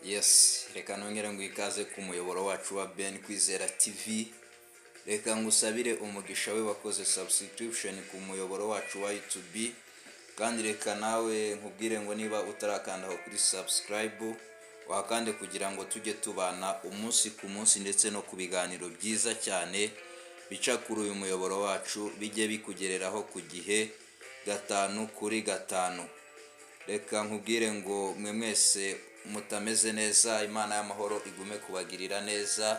Yes, reka nongere ngo ikaze ku muyoboro wacu wa Ben Kwizera TV. Reka ngusabire umugisha we wakoze subscription ku muyoboro wacu wa YouTube. Kandi reka nawe nkubwire ngo niba utarakanda aho kuri subscribe wakande kugira ngo tujye tubana umunsi ku munsi ndetse no ku biganiro byiza cyane bica kuri uyu muyoboro wacu bijye bikugereraho ku gihe 5 kuri 5. Reka nkubwire ngo mwe mwese mutameze neza, Imana y'amahoro igume kubagirira neza,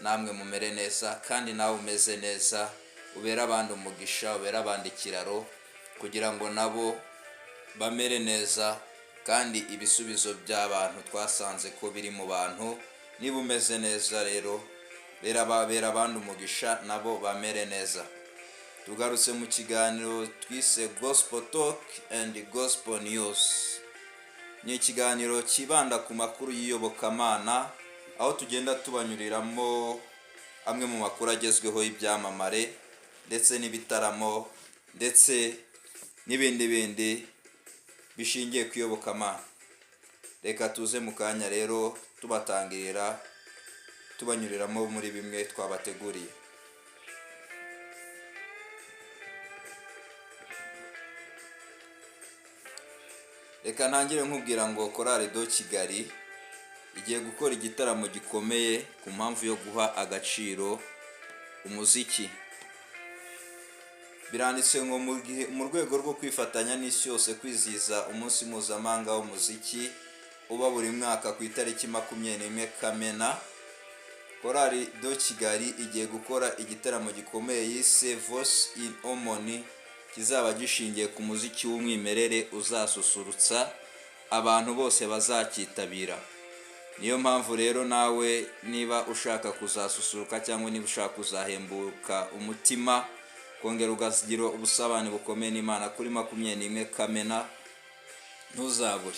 namwe mumere neza kandi nawe umeze neza, ubera abandi umugisha, ubera abandi kiraro kugira ngo nabo bamere neza. Kandi ibisubizo by'abantu twasanze ko biri mu bantu. Niba umeze neza rero bera abandi umugisha nabo bamere neza. Tugarutse mu kiganiro twise Gospel Talk and Gospel News. Ni ikiganiro kibanda ku makuru y'iyobokamana, aho tugenda tubanyuriramo amwe mu makuru agezweho y'ibyamamare ndetse n'ibitaramo ndetse n'ibindi bishingiye ku iyobokamana. Reka tuze mu kanya rero tubatangirira tubanyuriramo muri bimwe twabateguriye. Reka ntangire nkubwira ngo Chorale de Kigali igiye gukora igitaramo gikomeye ku mpamvu yo guha agaciro umuziki. Biranditse ngo mu rwego rwo kwifatanya n'isi yose kwizihiza umunsi mpuzamahanga w'umuziki uba buri mwaka ku itariki 21 Kamena, Chorale de Kigali igiye gukora igitaramo gikomeye yise Voice in Harmony, kizaba gishingiye ku muziki w'umwimerere uzasusurutsa abantu bose bazakitabira. Niyo mpamvu rero nawe niba ushaka kuzasusuruka cyangwa niba ushaka kuzahembuka umutima, kongera ugagira ubusabane bukomeye n'Imana kuri 21 Kamena, ntuzabure.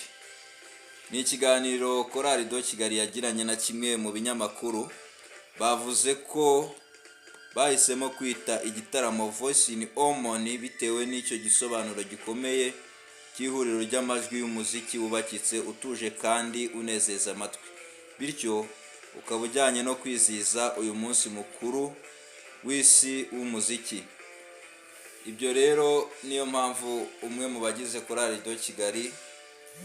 Ni ikiganiro Chorale de Kigali yagiranye na kimwe mu binyamakuru, bavuze ko bahisemo kwita igitaramo Voice in Harmony bitewe n'icyo gisobanuro gikomeye cy'ihuriro ry'amajwi y'umuziki wubakitse, utuje kandi unezeza amatwi, bityo ukaba ujyanye no kwizihiza uyu munsi mukuru w'isi w'umuziki. Ibyo rero niyo mpamvu umwe mu bagize Chorale de Kigali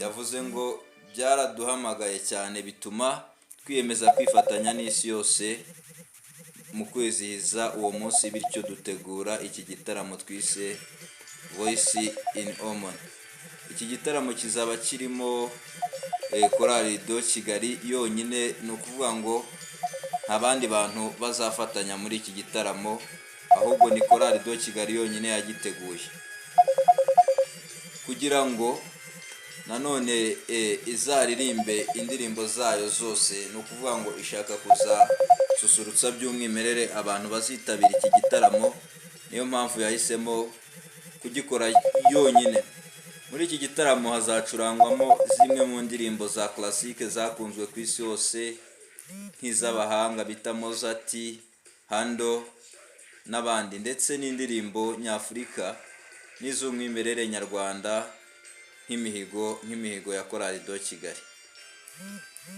yavuze ngo byaraduhamagaye cyane bituma twiyemeza kwifatanya n'isi yose mu kwizihiza uwo munsi, bityo dutegura iki gitaramo twise Voice in Harmony. Iki gitaramo kizaba kirimo Chorale de Kigali yonyine, ni ukuvuga ngo nta bandi bantu bazafatanya muri iki gitaramo, ahubwo ni Chorale de Kigali yonyine yagiteguye kugira ngo nanone izaririmbe indirimbo zayo zose. Ni ukuvuga ngo ishaka kuzasusurutsa by'umwimerere abantu bazitabira iki gitaramo, niyo mpamvu yahisemo kugikora yonyine. Muri iki gitaramo hazacurangwamo zimwe mu ndirimbo za classique zakunzwe ku isi yose nk'iz'abahanga bita Mozart, Handel n'abandi, ndetse n'indirimbo nyafurika n'iz'umwimerere nyarwanda nk'imihigo ya Chorale de Kigali,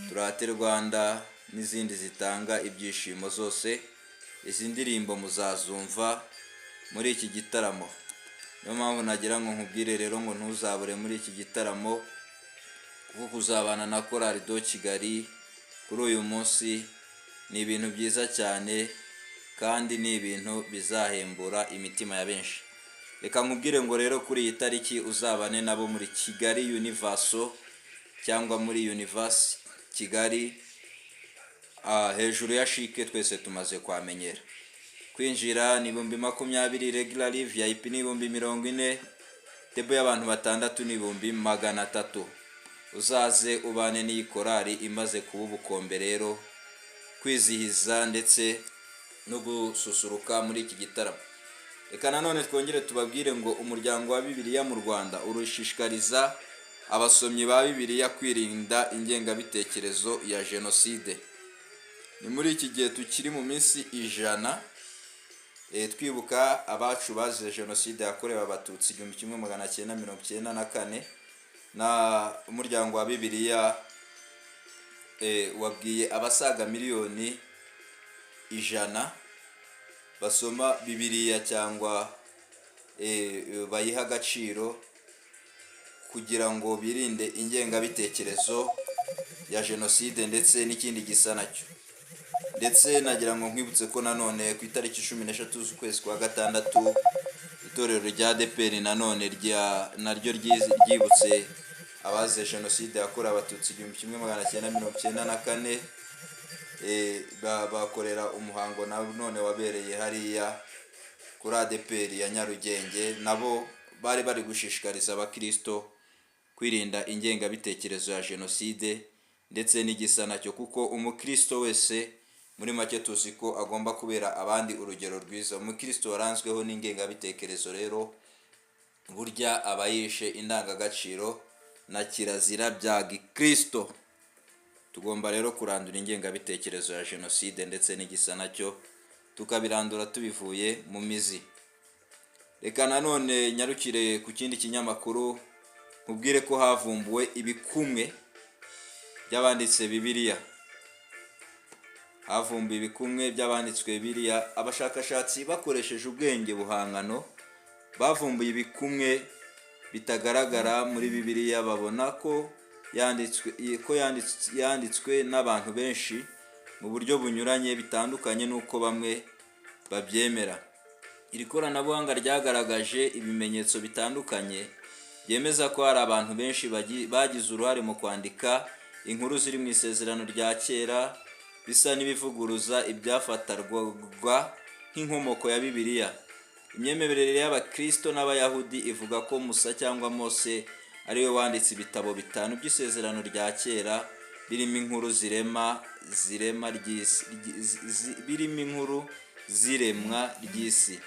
Turate Rwanda n'izindi zitanga ibyishimo. Zose izi ndirimbo muzazumva muri iki gitaramo. Niyo mpamvu nagira ngo nkubwire rero ngo ntuzabure muri iki gitaramo, kuko kuzabana na Chorale de Kigali kuri uyu munsi ni ibintu byiza cyane kandi ni ibintu bizahembura imitima ya benshi. Reka nkubwire ngo rero kuri iyi tariki uzabane nabo muri Kigali Universo cyangwa muri Universe Kigali, hejuru ya Chic twese tumaze kwamenyera. Kwinjira ni 20,000, regular VIP ni 40,000, tebo y'abantu batandatu ni 300,000. Uzaze ubane n'iyi korali imaze kuba ubukombe rero kwizihiza ndetse no gususuruka muri iki gitaramo. Reka nanone twongere tubabwire ngo umuryango wa Bibiliya mu Rwanda urushishikariza abasomyi ba Bibiliya kwirinda ingengabitekerezo ya Jenoside. Ni muri iki gihe tukiri mu minsi 100 twibuka abacu bazize Jenoside yakorewe Abatutsi 1994, na umuryango wa Bibiliya wabwiye abasaga miliyoni 100 basoma Bibiliya cyangwa bayiha agaciro kugira ngo birinde ingengabitekerezo ya jenoside ndetse n'ikindi gisa nacyo. Ndetse nagira ngo nkwibutse ko nanone ku itariki 13 z'ukwezi kwa gatandatu itorero rya ADEPR nanone naryo ryibutse abazize jenoside yakorewe abatutsi 1994, bakorera umuhango nanone wabereye hariya kuri ADEPR ya Nyarugenge. Nabo bari gushishikariza abakristo kwirinda ingengabitekerezo ya jenoside ndetse n'igisa nacyo, kuko umukristo wese muri make tuzi ko agomba kubera abandi urugero rwiza. Umukristo waranzweho n'ingengabitekerezo rero burya abayishe indangagaciro na kirazira bya gikristo. Tugomba rero kurandura ingengabitekerezo ya jenoside ndetse n'igisa nacyo, tukabirandura tubivuye mu mizi. Reka nanone nyarukire ku kindi kinyamakuru nkubwire ko havumbuwe ibikumwe by'abanditse Bibiliya. Havumbuwe ibikumwe by'abanditswe Bibiliya. Abashakashatsi bakoresheje ubwenge buhangano bavumbuye ibikumwe bitagaragara muri Bibiliya, babona ko yanditswe n'abantu benshi mu buryo bunyuranye bitandukanye n'uko bamwe babyemera. Iri koranabuhanga ryagaragaje ibimenyetso bitandukanye byemeza ko hari abantu benshi bagize uruhare mu kwandika inkuru ziri mu isezerano rya kera bisa n'ibivuguruza ibyafatarwaga nk'inkomoko ya Bibiliya. Imyemerere y'abakristo n'abayahudi ivuga ko Musa cyangwa Mose ariwe wanditse ibitabo 5 by'isezerano rya kera birimo inkuru ziremwa ry'isi,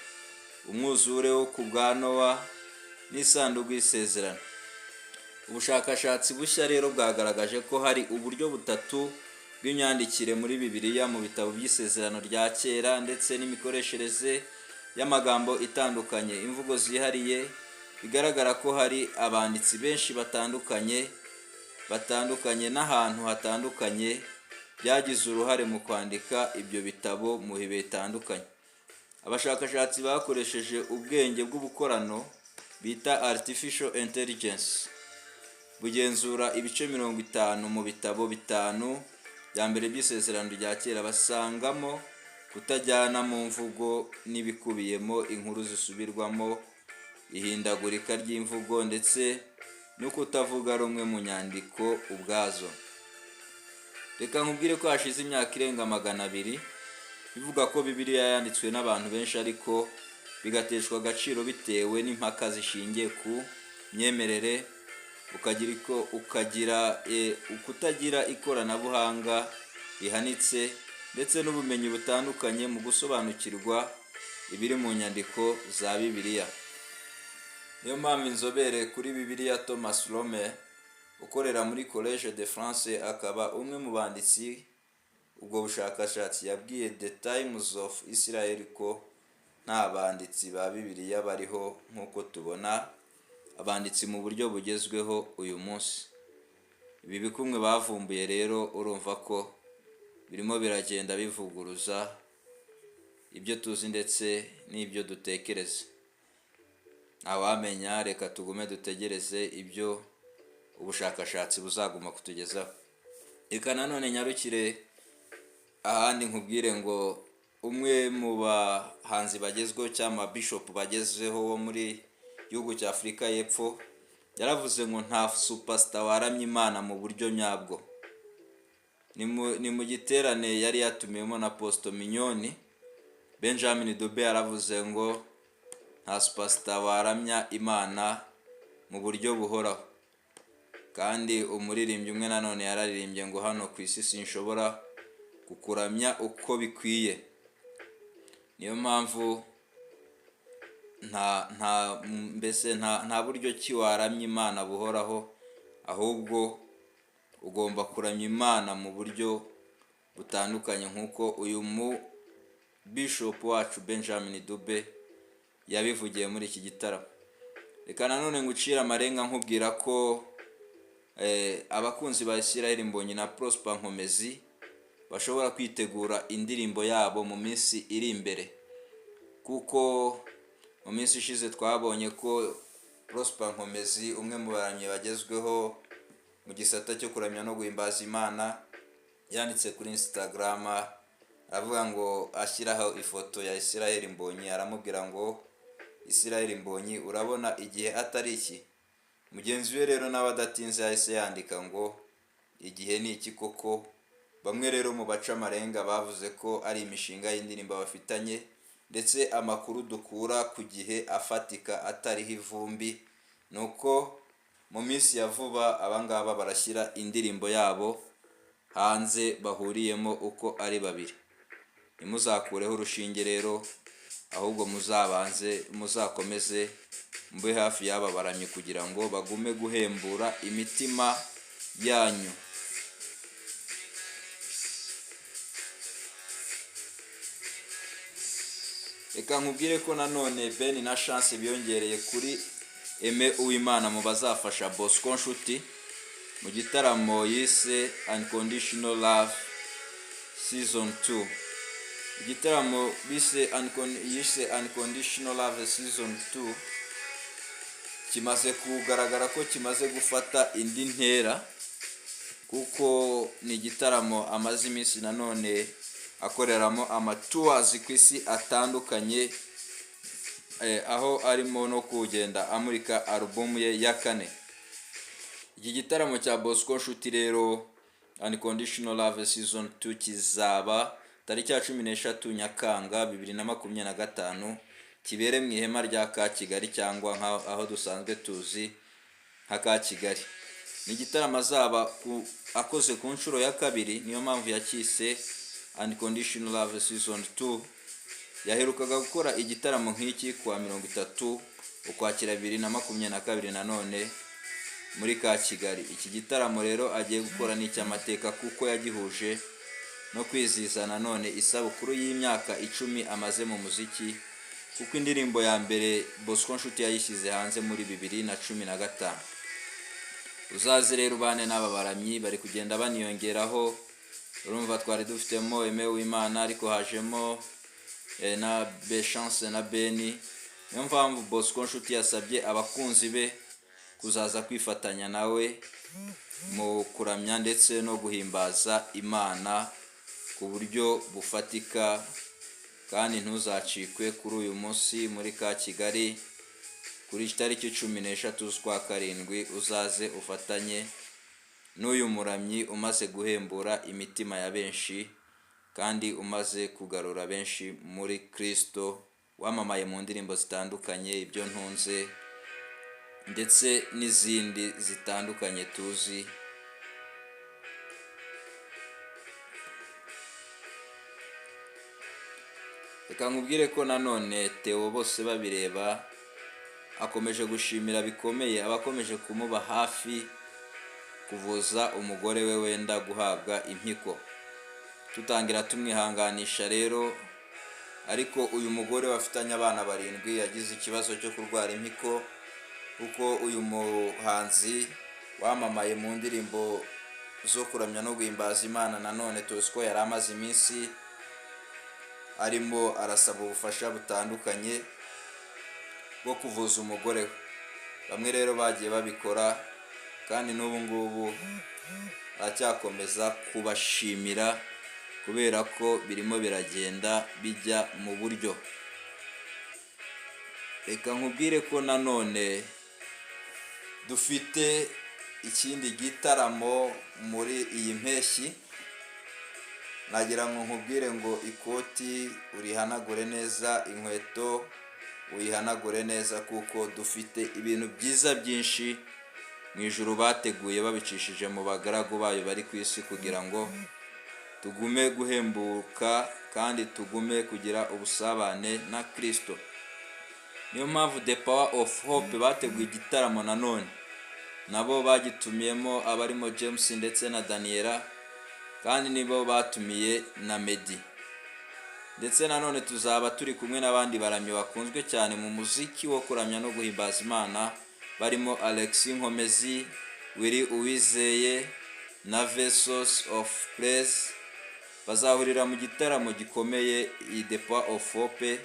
umwuzure wo ku bwa Nowa n'isanduku y'isezerano. Ubushakashatsi bushya rero bwagaragaje ko hari uburyo butatu bw'imyandikire muri Bibiliya mu bitabo by'isezerano rya kera ndetse n'imikoreshereze y'amagambo itandukanye, imvugo zihariye. Bigaragara ko hari abanditsi benshi batandukanye n'ahantu hatandukanye byagize uruhare mu kwandika ibyo bitabo mu bihe bitandukanye. Abashakashatsi bakoresheje ubwenge bw'ubukorano bita artificial intelligence bugenzura ibice 50 mu bitabo 5 bya mbere by'isezerano rya kera, basangamo kutajyana mu mvugo n'ibikubiyemo, inkuru zisubirwamo, ihindagurika ry'imvugo ndetse no kutavuga rumwe mu nyandiko ubwazo. Reka nkubwire ko hashize imyaka irenga 200 bivuga ko Bibiliya yanditswe n'abantu benshi, ariko bigateshwa agaciro bitewe n'impaka zishingiye ku myemerere, ukutagira ikoranabuhanga rihanitse ndetse n'ubumenyi butandukanye mu gusobanukirwa ibiri mu nyandiko za Bibiliya. Niyo mpamvu inzobere kuri Bibiliya Thomas Romer ukorera muri Collège de France akaba umwe mu banditsi ubwo bushakashatsi yabwiye The Times of Israel ko nta banditsi ba Bibiliya bariho nk'uko tubona abanditsi mu buryo bugezweho uyu munsi. Ibi bikumwe bavumbuye rero urumva ko birimo biragenda bivuguruza ibyo tuzi ndetse n'ibyo dutekereza. Awamenya, reka tugume dutegereze ibyo ubushakashatsi buzaguma kutugezaho. Reka nanone nyarukire ahandi nkubwire ngo umwe mu bahanzi bagezweho cyangwa bishop bagezweho wo muri gihugu cya Afurika y'Epfo yaravuze ngo nta superstar waramye Imana mu buryo nyabwo. Ni mu giterane yari yatumiyemo na Apostle Mignoni. Benjamin Dube yaravuze ngo nta superstar waramya Imana mu buryo buhoraho. Kandi umuririmbyi umwe nanone yararirimbye ngo hano ku isi sinshobora kukuramya uko bikwiye. Niyo mpamvu nta buryo ki waramya Imana buhoraho, ahubwo ugomba kuramya Imana mu buryo butandukanye nk'uko uyu mu bishop wacu Benjamin Dube yabivugiye muri iki gitaramo. Reka nanone ngucira amarenga nkubwira ko abakunzi ba Israel Mbonyi na Prosper Nkomezi bashobora kwitegura indirimbo yabo mu minsi iri imbere, kuko mu minsi ishize twabonye ko Prosper Nkomezi, umwe mu baramyi bagezweho mu gisata cyo kuramya no guhimbaza Imana, yanditse kuri Instagram avuga ngo ashyiraho ifoto ya Israel Mbonyi, aramubwira ngo Israel Mbonyi, urabona igihe atari iki? Mugenzi we rero n'abadatinze yahise yandika ngo igihe ni iki koko. Bamwe rero mu baca amarenga bavuze ko ari imishinga y'indirimbo bafitanye, ndetse amakuru dukura ku gihe afatika atariho ivumbi nuko mu minsi ya vuba abangaba barashyira indirimbo yabo hanze bahuriyemo uko ari babiri. Ntimuzakureho urushinge rero, ahubwo muzakomeze mube hafi y'aba baramyi kugira ngo bagume guhembura imitima yanyu. Reka nkubwire ko nanone Ben na Chance biyongereye kuri Aime Uwimana mu bazafasha Bosco Nshuti mu gitaramo yise Unconditional Love Season 2. Igitaramo yise Unconditional Love Season 2 kimaze kugaragara ko kimaze gufata indi ntera, kuko ni igitaramo amaze iminsi nanone akoreramo amatours ku isi atandukanye, aho arimo no kugenda amurika album ye ya 4. Iki gitaramo cya Bosco Nshuti rero Unconditional Love Season 2 kizaba tariki ya 13 Nyakanga 2025, kibere mu ihema rya ka Kigali, cyangwa aho dusanzwe tuzi nka ka Kigali. Ni igitaramo azaba akoze ku nshuro ya kabiri, niyo mpamvu yakise Unconditional Love Season 2. Yaherukaga gukora igitaramo nk'iki kwa 30 Ukwakira 2022 nanone muri ka Kigali. Iki gitaramo rero agiye gukora n'icy'amateka, kuko yagihuje no kwizihiza nanone isabukuru y'imyaka 10 amaze mu muziki, kuko indirimbo ya mbere Bosco Nshuti yayishyize hanze muri 2015. Uzaze rero ubane n'aba baramyi bari kugenda baniyongeraho. Urumva twari dufitemo Aime Uwimana, ariko hajemo na Chance na Beni. Niyo mpamvu Bosco Nshuti yasabye abakunzi be kuzaza kwifatanya nawe mu kuramya ndetse no guhimbaza Imana ku buryo bufatika, kandi ntuzacikwe kuri uyu munsi muri ka Kigali kuri tariki 13 z'ukwa karindwi. Uzaze ufatanye n'uyu muramyi umaze guhembura imitima ya benshi, kandi umaze kugarura benshi muri Kristo, wamamaye mu ndirimbo zitandukanye, ibyo ntunze ndetse n'izindi zitandukanye tuzi. Reka nkubwire ko nanone Theo Bose babireba akomeje gushimira bikomeye abakomeje kumuba hafi kuvuza umugore we wenda guhabwa impyiko. Tutangira tumwihanganisha rero, ariko uyu mugore wafitanye abana 7 yagize ikibazo cyo kurwara impyiko, kuko uyu muhanzi wamamaye mu ndirimbo zo kuramya no guhimbaza Imana nanone tuzi ko yari amaze iminsi arimo arasaba ubufasha butandukanye bwo kuvuza umugore we. Bamwe rero bagiye babikora, kandi n'ubu ngubu aracyakomeza kubashimira kubera ko birimo biragenda bijya mu buryo. Reka nkubwire ko nanone dufite ikindi gitaramo muri iyi mpeshyi. Nagira ngo nkubwire ngo ikoti urihanagure neza, inkweto uyihanagure neza, kuko dufite ibintu byiza byinshi mu ijuru bateguye babicishije mu bagaragu bayo bari ku isi, kugira ngo tugume guhembuka kandi tugume kugira ubusabane na Kristo. Niyo mpamvu The Power of Hope bateguye igitaramo nanone, nabo bagitumiyemo abarimo James ndetse na Daniela, kandi nibo batumiye na Meddy. Ndetse nanone tuzaba turi kumwe n'abandi baramyi bakunzwe cyane mu muziki wo kuramya no guhimbaza Imana, barimo Alexis Nkomezi, Willy Uwizeye na Vessels of Praise bazahurira mu gitaramo gikomeye i The Power of Hope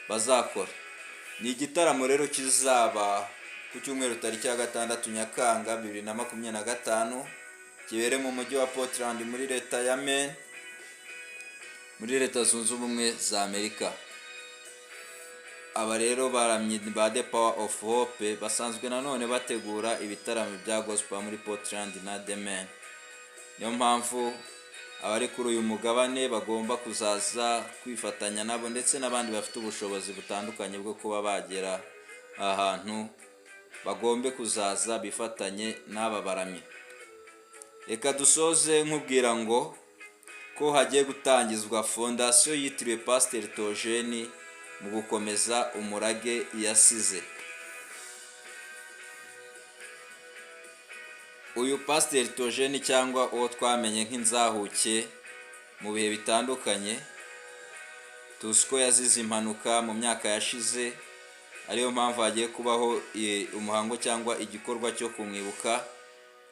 bazakora. Ni igitaramo rero kizaba ku cyumweru tariki ya 6 Nyakanga 2025 kibere mu mujyi wa Portland muri leta ya Maine muri leta zunze ubumwe za Amerika. Aba rero baramye ba The Power of Hope basanzwe nanone bategura ibitaramo bya gospel muri Portland na Maine. Niyo mpamvu abari kuri uyu mugabane bagomba kuzaza kwifatanya nabo ndetse n'abandi bafite ubushobozi butandukanye bwo kuba bagera ahantu bagombe kuzaza bifatanye n'aba baramye. Reka dusoze nkubwira ngo ko hagiye gutangizwa fondation yitiriwe Pasteur Theogene mu gukomeza umurage yasize. Uyu Pasteur Theogene cyangwa uwo twamenye nk'inzahuke mu bihe bitandukanye, tuzi ko yazize impanuka mu myaka yashize, ariyo mpamvu hagiye kubaho umuhango cyangwa igikorwa cyo kumwibuka.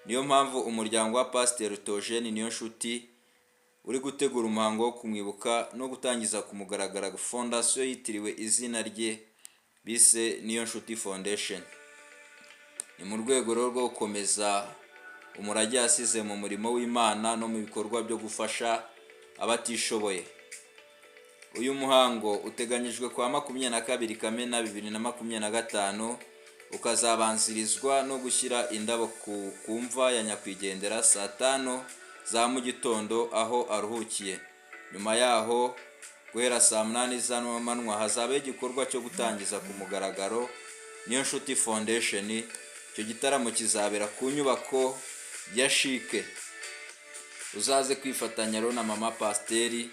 Niyo mpamvu umuryango wa Pasteur Theogene Niyonshuti uri gutegura umuhango wo kumwibuka no gutangiza ku mugaragaro fondation yitiriwe izina rye bise Niyonshuti Foundation. Ni mu rwego rwo gukomeza umurage yasize mu murimo w'Imana no mu bikorwa byo gufasha abatishoboye. Uyu muhango uteganyijwe kwa 22 Kamena 2025 ukazabanzirizwa no gushyira indabo ku mva ya nyakwigendera saa 5 za mu gitondo aho aruhukiye. Nyuma yaho guhera saa 8 z'amanywa hazaba igikorwa cyo gutangiza ku mugaragaro Niyonshuti Foundation. Icyo gitaramo kizabera ku nyubako ya Chic. Uzaze kwifatanya rero na mama Pasteri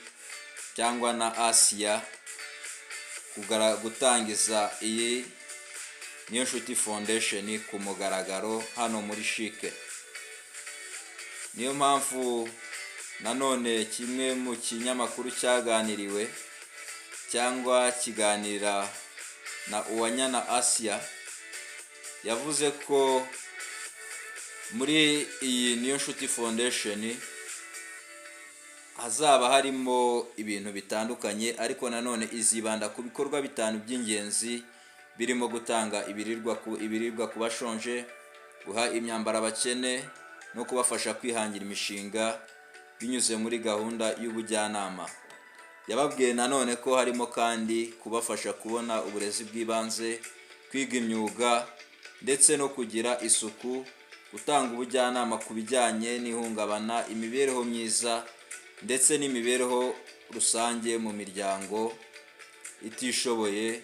cyangwa na Asia gutangiza iyi Niyonshuti Foundation ku mugaragaro hano muri Chic. Niyo mpamvu nanone kimwe mu kinyamakuru cyaganiriwe cyangwa kiganira na Uwanyana Asia yavuze ko muri iyi Niyonshuti Foundation hazaba harimo ibintu bitandukanye, ariko nanone izibanda ku bikorwa 5 by'ingenzi birimo gutanga ibirirwa ku bashonje, guha imyambaro abakene no kubafasha kwihangira imishinga binyuze muri gahunda y'ubujyanama. Yababwiye nanone ko harimo kandi kubafasha kubona uburezi bw'ibanze, kwiga imyuga ndetse no kugira isuku, gutanga ubujyanama ku bijyanye n'ihungabana, imibereho myiza ndetse n'imibereho rusange mu miryango itishoboye,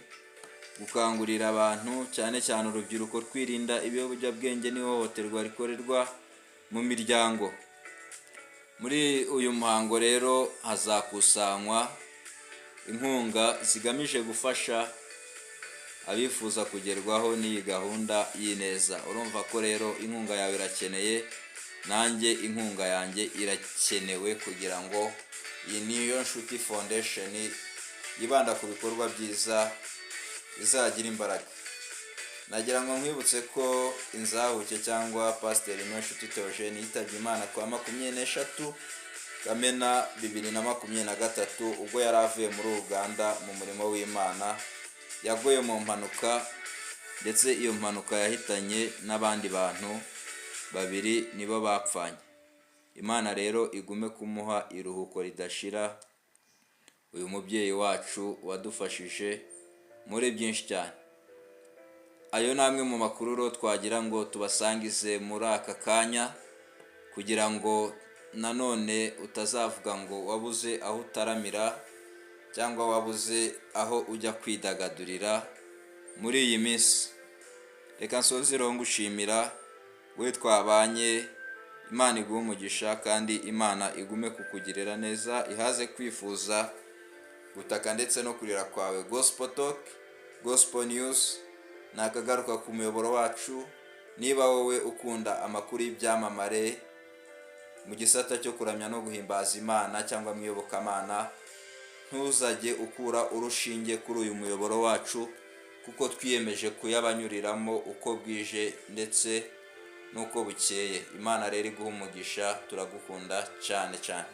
gukangurira abantu cyane cyane urubyiruko kwirinda ibiyobyabwenge n'ihohoterwa rikorerwa mu miryango. Muri uyu muhango rero hazakusanywa inkunga zigamije gufasha abifuza kugerwaho n'iyi gahunda y'ineza. Urumva ko rero inkunga yawe irakeneye, nanjye inkunga yanjye irakenewe kugira ngo iyi Niyonshuti Foundation yibanda ku bikorwa byiza bizagira imbaraga. Nagira ngo nkwibutse ko inzahuke cyangwa Pasteur Niyonshuti Theogene yitabye Imana kwa 23 Kamena 2023 ubwo yari avuye muri Uganda mu murimo w'Imana. Yaguye mu mpanuka ndetse iyo mpanuka yahitanye n'abandi bantu 2 nibo bapfanye. Imana rero igume kumuha iruhuko ridashira uyu mubyeyi wacu wadufashije muri byinshi cyane. Ayo namwe mu makuru ro twagira ngo tubasangize muri aka kanya kugira ngo nanone utazavuga ngo wabuze aho utaramira cyangwa wabuze aho ujya kwidagadurira muri iyi minsi. Reka nsoze rero ngushimira we twabanye. Imana iguhe umugisha kandi Imana igume kukugirira neza, ihaze kwifuza gutaka ndetse no kurira kwawe. Gospel Talk, Gospel News nakagaruka ku muyoboro wacu. Niba wowe ukunda amakuru y'ibyamamare mu gisata cyo kuramya no guhimbaza Imana cyangwa mwiyobokamana, ntuzajye ukura urushinge kuri uyu muyoboro wacu, kuko twiyemeje kuyabanyuriramo uko bwije ndetse nuko bukeye. Imana rero iguha umugisha, turagukunda cyane cyane.